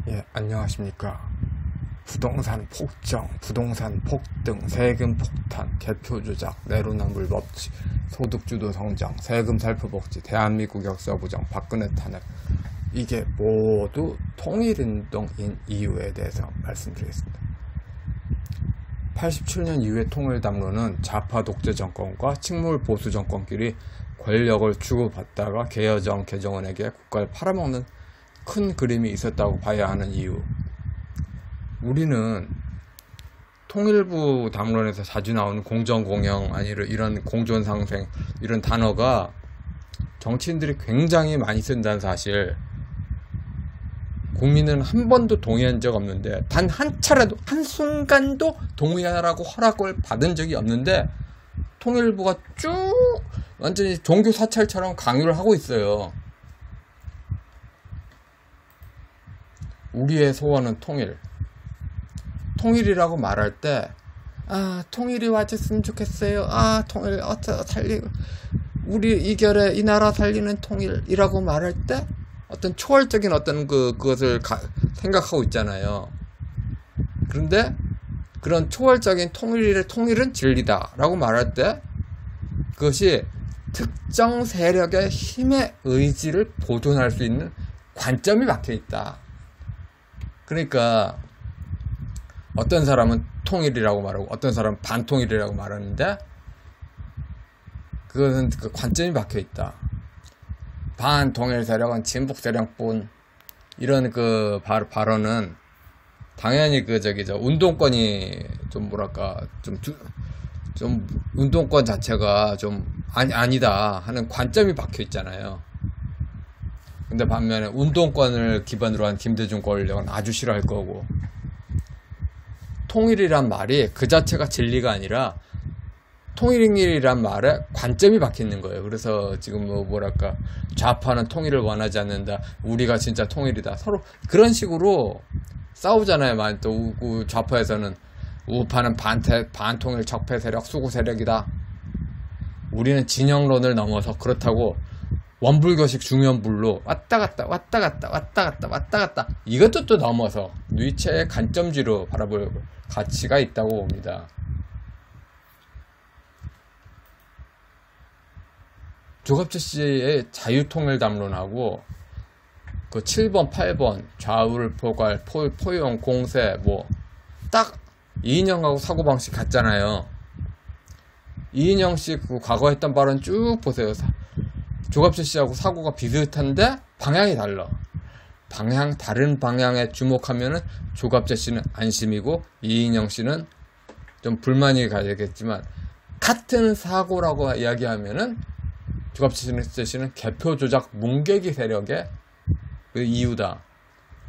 예, 안녕하십니까. 부동산 폭정, 부동산 폭등, 세금 폭탄, 개표 조작, 내로남불 법치, 소득주도 성장, 세금 살포복지, 대한민국 역사 부정, 박근혜 탄핵. 이게 모두 통일운동인 이유에 대해서 말씀드리겠습니다. 87년 이후의 통일담론은 좌파 독재 정권과 식물 보수 정권끼리 권력을 주고받다가 개여정 개정원에게 국가를 팔아먹는 큰 그림이 있었다고 봐야 하는 이유. 우리는 통일부 담론에서 자주 나오는 공정공영, 아니 이런 공존상생, 이런 단어가 정치인들이 굉장히 많이 쓴다는 사실, 국민은 한 번도 동의한 적 없는데, 단 한 차례도, 한순간도 동의하라고 허락을 받은 적이 없는데, 통일부가 쭉 완전히 종교 사찰처럼 강요를 하고 있어요. 우리의 소원은 통일. 통일이라고 말할 때, 통일이 와줬으면 좋겠어요. 통일 살리고, 우리 이결에 이 나라 살리는 통일이라고 말할 때, 어떤 초월적인 어떤 그것을 생각하고 있잖아요. 그런데 그런 초월적인 통일은 진리다라고 말할 때, 그것이 특정 세력의 힘의 의지를 보존할 수 있는 관점이 막혀 있다. 그러니까 어떤 사람은 통일이라고 말하고 어떤 사람은 반통일이라고 말하는데, 그것은 그 관점이 막혀 있다. 반통일 세력은 진북 세력뿐, 이런 그 발언은 당연히 운동권이 좀 운동권 자체가 좀 아니다 하는 관점이 박혀 있잖아요. 근데 반면에 운동권을 기반으로 한 김대중 권력은 아주 싫어할 거고, 통일이란 말이 그 자체가 진리가 아니라 통일이란 말에 관점이 박혀 있는 거예요. 그래서 지금 좌파는 통일을 원하지 않는다, 우리가 진짜 통일이다, 서로 그런 식으로 싸우잖아요. 또 좌파에서는 우파는 반통일 적폐 세력, 수구 세력이다. 우리는 진영론을 넘어서 그렇다고 원불교식 중연불로 왔다 갔다 이것도 또 넘어서 뉘체의 관점지로 바라볼 가치가 있다고 봅니다. 조갑재 씨의 자유통일 담론하고 그 7번, 8번 좌우를 포괄, 포용, 공세, 딱 이인영하고 사고방식 같잖아요. 이인영 씨 그 과거 했던 발언 쭉 보세요. 조갑재 씨하고 사고가 비슷한데 방향이 달라. 다른 방향에 주목하면은 조갑재 씨는 안심이고 이인영 씨는 좀 불만이 가야겠지만, 같은 사고라고 이야기하면은 조갑재 씨는 개표 조작 문개기 세력의 그 이유다.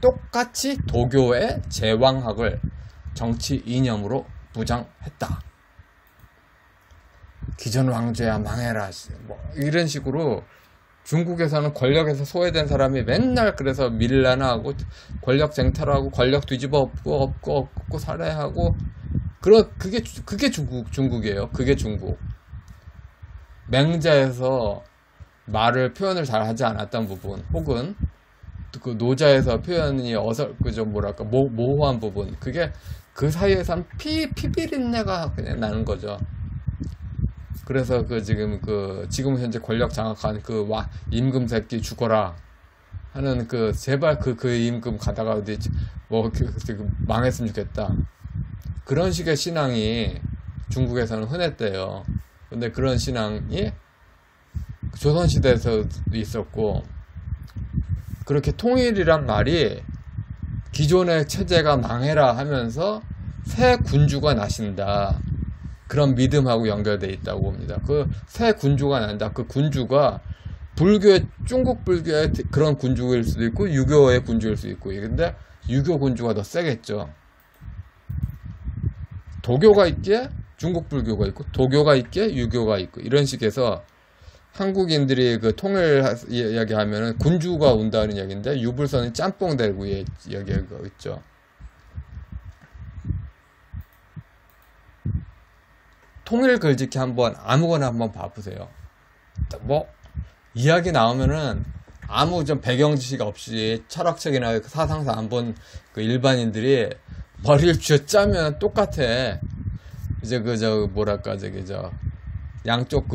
똑같이 도교의 제왕학을 정치 이념으로 부정했다. 기존 왕조야 망해라, 이런 식으로 중국에서는 권력에서 소외된 사람이 맨날 그래서 밀란하고 권력 쟁탈하고 권력 뒤집어 엎고 살해하고, 그게 중국이에요. 그게 중국. 맹자에서 표현을 잘 하지 않았던 부분, 혹은 그 노자에서 표현이 모호한 부분, 그게 그 사이에선 피비린내가 그냥 나는 거죠. 그래서 지금 현재 권력 장악한 임금 새끼 죽어라 하는 제발 그 임금 가다가 어디 망했으면 좋겠다, 그런 식의 신앙이 중국에서는 흔했대요. 근데 그런 신앙이 조선시대에서 있었고, 그렇게 통일이란 말이 기존의 체제가 망해라 하면서 새 군주가 나신다, 그런 믿음하고 연결되어 있다고 봅니다. 그 새 군주가 난다. 그 군주가 중국 불교의 그런 군주일 수도 있고 유교의 군주일 수도 있고, 근데 유교 군주가 더 세겠죠. 도교가 있기에 중국 불교가 있고, 도교가 있기에 유교가 있고, 이런 식에서 한국인들이 그 통일 이야기하면은 군주가 온다는 이야기인데, 유불선이 짬뽕 대고 이야기하고 있죠. 통일 글짓기 아무거나 한번 봐보세요. 이야기 나오면은 아무 좀 배경 지식 없이 철학책이나 사상사 안 본 그 일반인들이 머리를 쥐어짜면 똑같아. 이제 뭐랄까, 양쪽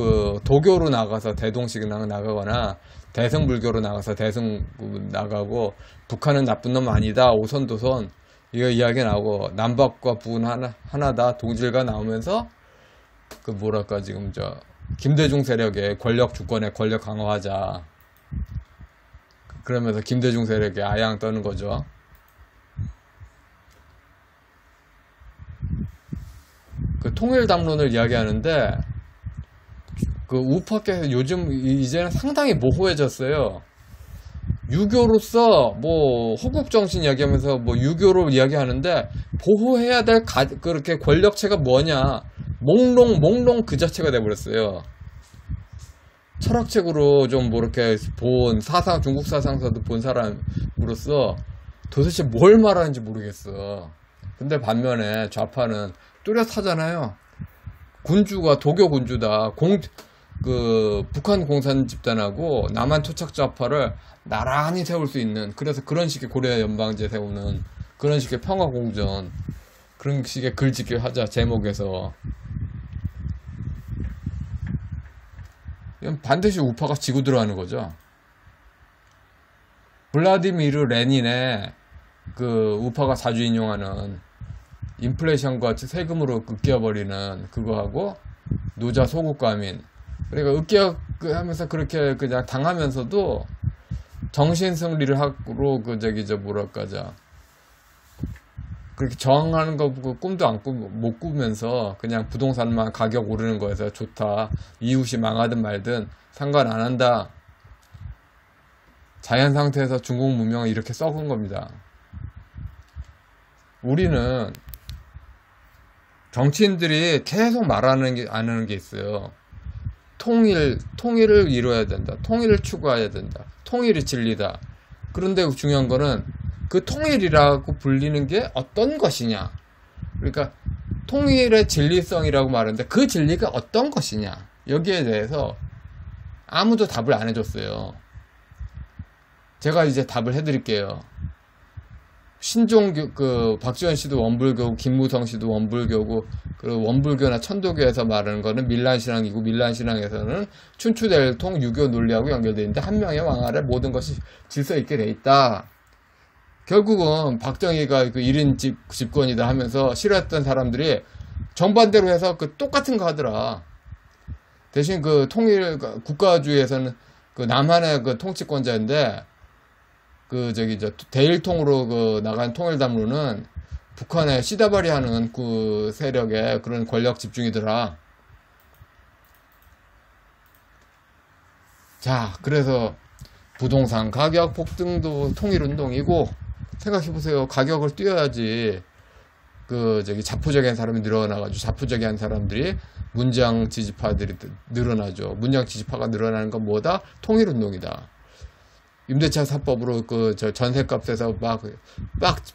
도교로 나가서 대동식이랑 나가거나, 대승불교로 나가서 대승 나가고, 북한은 나쁜 놈 아니다, 오손도손, 이거 이야기 나오고, 남북과 북은 하나다, 동질가 나오면서, 뭐랄까, 김대중 세력의 권력 주권에 권력 강화하자. 그러면서 김대중 세력에 아양 떠는 거죠. 통일담론을 이야기하는데, 우파께서 요즘 이제는 상당히 모호해졌어요. 유교로서 호국정신 이야기하면서 유교로 이야기하는데, 보호해야 될 그렇게 권력체가 뭐냐, 몽롱 그 자체가 돼버렸어요. 철학책으로 좀 이렇게 본 중국 사상사도 본 사람으로서 도대체 뭘 말하는지 모르겠어. 근데 반면에 좌파는 뚜렷하잖아요. 도교 군주다. 북한 공산 집단하고 남한 토착 좌파를 나란히 세울 수 있는, 그래서 그런 식의 고려 연방제 세우는, 그런 식의 평화공전, 그런 식의 글짓기 하자, 제목에서. 이건 반드시 우파가 지고 들어가는 거죠. 블라디미르 레닌의 우파가 자주 인용하는 인플레이션과 세금으로 으깨어버리는 그거하고 노자 소국가민, 그러니까 으깨어하면서 그렇게 그냥 당하면서도 정신승리를 하고 그렇게 저항하는 거 꿈도 못 꾸면서 그냥 부동산만 가격 오르는 거에서 좋다, 이웃이 망하든 말든 상관 안 한다, 자연 상태에서 중국 문명을 이렇게 썩은 겁니다. 우리는 정치인들이 계속 말하는 게, 안 하는 게 있어요. 통일을 이루어야 된다. 통일을 추구해야 된다. 통일이 진리다. 그런데 중요한 거는 그 통일이라고 불리는 게 어떤 것이냐. 그러니까 통일의 진리성이라고 말하는데 그 진리가 어떤 것이냐. 여기에 대해서 아무도 답을 안 해줬어요. 제가 이제 답을 해드릴게요. 박지원 씨도 원불교고, 김무성 씨도 원불교고, 원불교나 천도교에서 말하는 거는 밀란신앙이고, 밀란신앙에서는 춘추대일통 유교 논리하고 연결되어 있는데, 한 명의 왕 아래 모든 것이 질서 있게 돼 있다. 결국은 박정희가 1인 집권이다 하면서 싫어했던 사람들이 정반대로 해서 똑같은 거 하더라. 대신 국가주의에서는 남한의 통치권자인데, 대일통으로 나간 통일담론은 북한에 시다발이 하는 세력의 그런 권력 집중이더라. 자, 그래서 부동산 가격 폭등도 통일운동이고, 생각해보세요. 가격을 띄워야지 자포자기한 사람이 늘어나가지고, 자포자기한 사람들이 문장 지지파들이 늘어나죠. 문장 지지파가 늘어나는 건 뭐다? 통일운동이다. 임대차 사법으로 전세값에서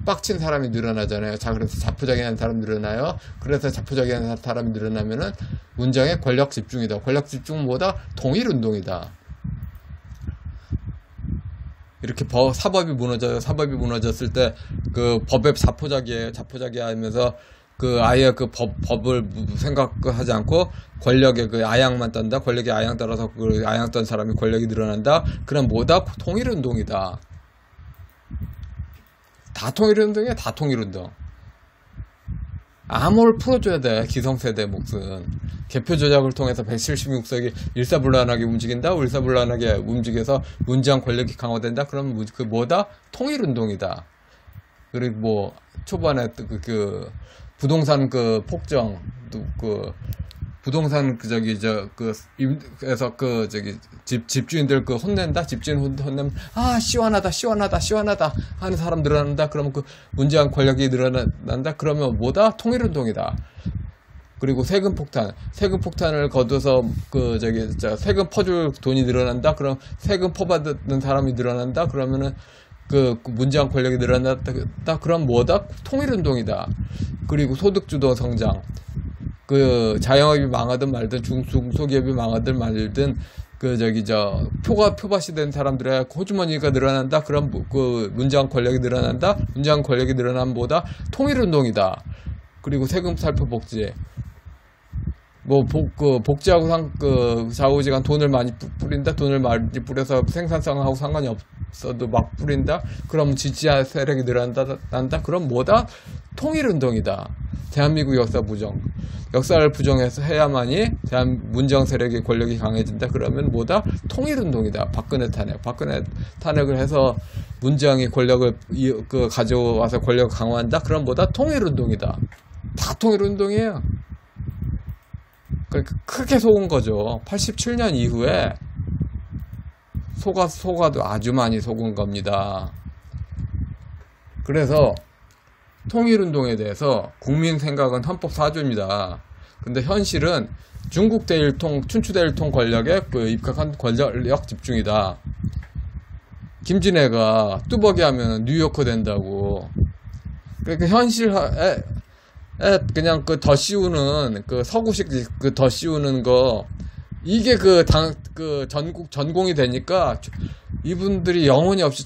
빡친 사람이 늘어나잖아요. 자, 그래서 자포자기한 사람 늘어나요. 그래서 자포자기한 사람이 늘어나면은 문장의 권력 집중이다. 권력 집중은 뭐다? 통일운동이다. 이렇게 사법이 무너져요. 사법이 무너졌을 때 법의 자포자기 하면서 아예 법을 생각하지 않고 권력의 아양만 떤다. 권력의 아양 따라서 아양 떤 사람이 권력이 늘어난다. 그럼 뭐다? 통일운동이다. 다 통일운동이야. 다 통일운동. 암호를 풀어줘야 돼. 기성세대 몫은. 개표 조작을 통해서 176석이 일사불란하게 움직인다. 일사불란하게 움직여서 문재인 권력이 강화된다. 그러면 뭐다? 통일운동이다. 그리고 초반에 부동산 폭정, 부동산 집주인들 혼낸다? 집주인 혼내면, 시원하다 하는 사람 늘어난다? 그러면 문재인 권력이 늘어난다? 그러면 뭐다? 통일운동이다. 그리고 세금폭탄을 거둬서 세금 퍼줄 돈이 늘어난다? 그럼 세금 퍼받는 사람이 늘어난다? 그러면은 문재인 권력이 늘어났다? 그럼 뭐다? 통일운동이다. 그리고 소득주도 성장. 자영업이 망하든 말든, 중소기업이 망하든 말든, 표밭이 된 사람들의 호주머니가 늘어난다. 그럼 그 문재왕 권력이 늘어난다. 문재왕 권력이 늘어남보다 통일운동이다. 그리고 세금 살포 복지. 복지하고 좌우지간 돈을 많이 뿌린다. 돈을 많이 뿌려서 생산성하고 상관이 없어도 막 뿌린다. 그럼 지지자 세력이 늘어난다. 그럼 뭐다? 통일운동이다. 대한민국 역사 부정. 역사를 부정해서 해야만이 문재왕 세력의 권력이 강해진다. 그러면 뭐다? 통일운동이다. 박근혜 탄핵을 해서 문재왕이 권력을 가져와서 권력을 강화한다. 그럼 뭐다? 통일운동이다. 다 통일운동이에요. 그러니까 크게 속은 거죠. 87년 이후에 속아도 아주 많이 속은 겁니다. 그래서 통일운동에 대해서 국민 생각은 헌법 4조입니다. 근데 현실은 중국 대일통, 춘추 대일통 권력에 입각한 권력 집중이다. 김진애가 뚜벅이 하면 뉴요커 된다고. 그러니까 현실에 그냥 더 씌우는 서구식 더 씌우는 거, 이게 전공이 되니까 이분들이 영혼이 없이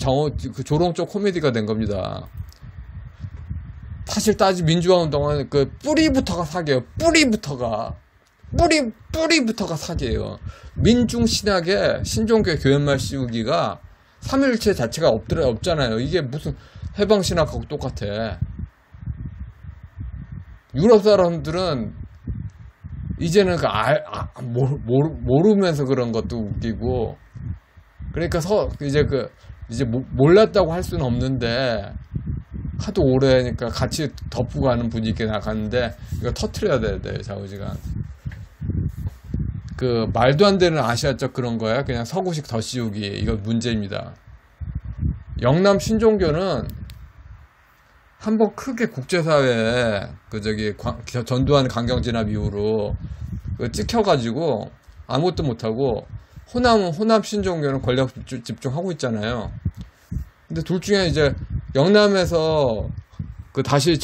조롱적 코미디가 된 겁니다. 사실 민주화 운동은 뿌리부터가 사기예요. 뿌리부터가 사기예요. 민중 신학의 신종교 교회말 씌우기가 삼위일체 자체가 없잖아요. 이게 무슨 해방 신학하고 똑같아. 유럽 사람들은 이제는 모르면서 그런 것도 웃기고, 그러니까 이제 몰랐다고 할 수는 없는데, 하도 오래니까 같이 덮고 가는 분위기가 나갔는데, 이거 터트려야 돼요, 좌우지간. 말도 안 되는 아시아적 그런 거야. 그냥 서구식 더 씌우기. 이거 문제입니다. 영남 신종교는 한번 크게 국제사회에 전두환 강경진압 이후로 찍혀가지고 아무것도 못하고, 호남 신종교는 권력 집중하고 있잖아요. 근데 둘 중에 이제 영남에서 다시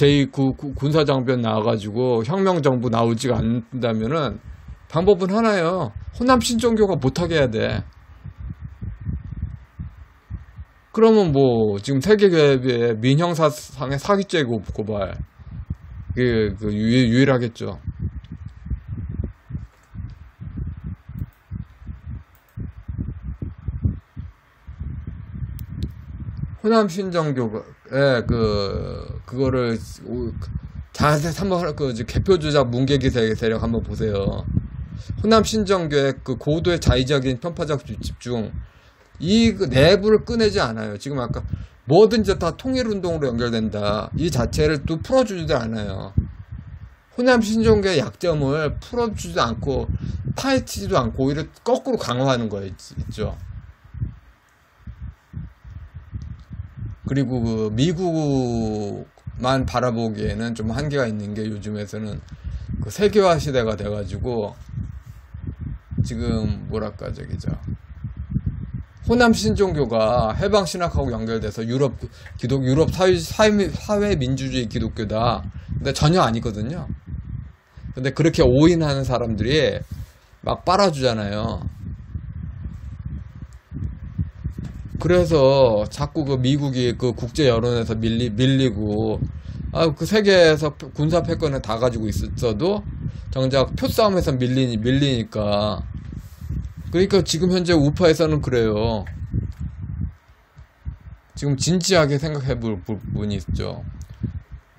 군사장변 나와가지고 혁명정부 나오지가 않는다면은 방법은 하나예요. 호남 신종교가 못하게 해야 돼. 그러면 지금 세계교회에 민형사상의 사기죄 고발, 유일하겠죠. 호남 신종교의 그거를 자세히 한번 개표주자 문계기 세력 한번 보세요. 호남 신종교의 고도의 자의적인 편파적 집중, 이 내부를 꺼내지 않아요. 지금 아까 뭐든지 다 통일운동으로 연결된다, 이 자체를 또 풀어주지도 않아요. 호남 신종교의 약점을 풀어주지도 않고 파헤치지도 않고 오히려 거꾸로 강화하는 거예요. 있죠. 그리고 미국만 바라보기에는 좀 한계가 있는 게, 요즘에서는 세계화 시대가 돼가지고 지금 호남 신종교가 해방 신학하고 연결돼서 유럽 사회 민주주의 기독교다. 근데 전혀 아니거든요. 근데 그렇게 오인하는 사람들이 막 빨아주잖아요. 그래서 자꾸 미국이 국제 여론에서 밀리고, 세계에서 군사 패권을 다 가지고 있어도 정작 표싸움에서 밀리니까. 그러니까 지금 현재 우파에서는 그래요. 지금 진지하게 생각해 볼 부분이 있죠.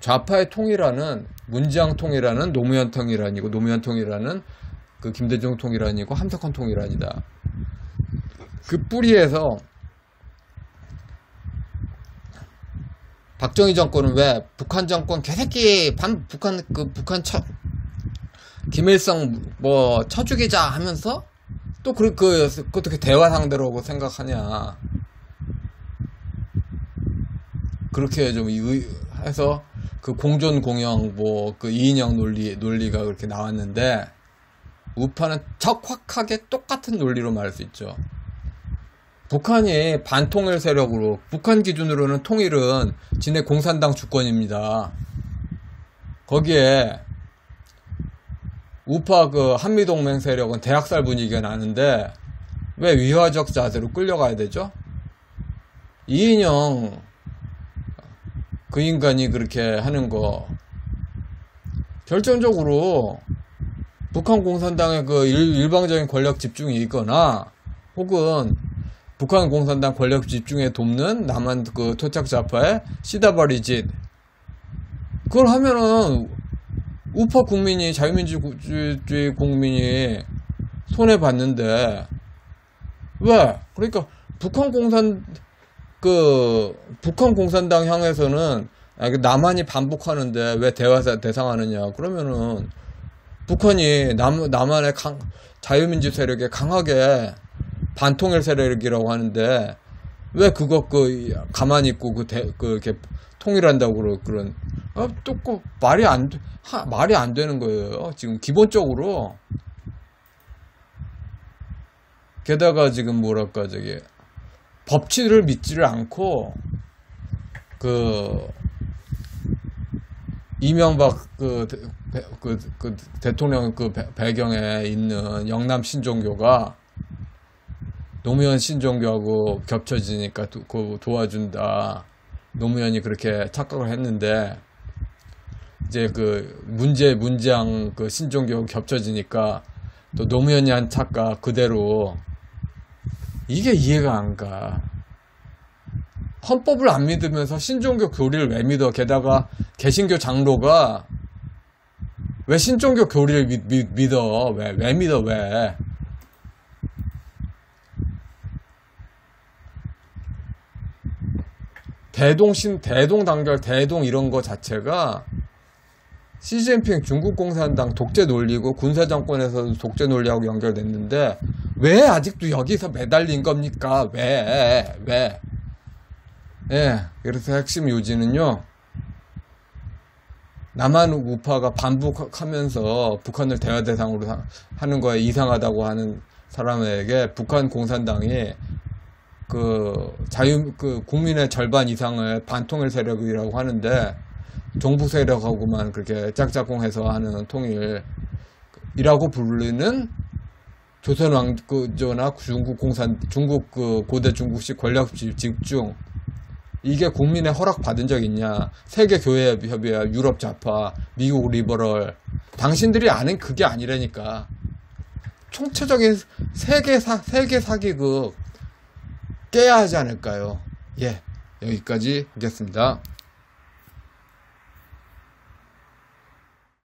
좌파의 통일화는 문재왕 통일화는 노무현 통일화이고, 노무현 통일화는 김대중 통일화이고, 함석헌 통일화이다. 그 뿌리에서 박정희 정권은 왜 북한 정권 개새끼 북한 김일성 쳐죽이자 하면서 또 그것도 대화 상대로 생각하냐. 그렇게 좀 해서 공존 공영 이인영 논리가 그렇게 나왔는데, 우파는 적확하게 똑같은 논리로 말할 수 있죠. 북한이 반통일 세력으로, 북한 기준으로는 통일은 진해 공산당 주권입니다. 거기에 우파 한미동맹 세력은 대학살 분위기가 나는데, 왜 위화적 자세로 끌려가야 되죠? 이인영 그 인간이 그렇게 하는 거 결정적으로 북한 공산당의 그 일방적인 권력 집중이 있거나 혹은 북한 공산당 권력 집중에 돕는 남한 그 토착 좌파의 시다바리 짓 그걸 하면은 우파 국민이 자유민주주의 국민이 손해 봤는데 왜? 그러니까 북한 공산당 향해서는 남한이 반복하는데 왜 대상하느냐? 그러면은 북한이 남한의 자유민주 세력에 강하게 반통일 세력이라고 하는데 왜 그거 가만히 있고 이렇게 통일한다고 그런 말이 안 되는 거예요. 지금 기본적으로 게다가 지금 뭐랄까 법치를 믿지를 않고 이명박 대통령 배경에 있는 영남 신종교가 노무현 신종교하고 겹쳐지니까 도와준다. 노무현이 그렇게 착각을 했는데 이제 문재양 신종교하고 겹쳐지니까 또 노무현이 한 착각 그대로 이게 이해가 안 가. 헌법을 안 믿으면서 신종교 교리를 왜 믿어? 게다가 개신교 장로가 왜 신종교 교리를 믿어? 왜 믿어? 왜? 대동단결, 대동 이런 거 자체가 시진핑 중국 공산당 독재 논리고 군사정권에서도 독재 논리하고 연결됐는데 왜 아직도 여기서 매달린 겁니까? 왜? 예, 그래서 핵심 요지는요, 남한 우파가 반복하면서 북한을 대화 대상으로 하는 거에 이상하다고 하는 사람에게 북한 공산당이 국민의 절반 이상을 반통일 세력이라고 하는데 종북 세력하고만 그렇게 짝짝꿍해서 하는 통일이라고 부르는 조선 왕조나 중국 고대 중국식 권력 집중 이게 국민의 허락 받은 적 있냐? 세계 교회 협의회, 유럽 좌파, 미국 리버럴 당신들이 아는 그게 아니라니까. 총체적인 세계 사기극 깨야 하지 않을까요? 예, 여기까지 하겠습니다.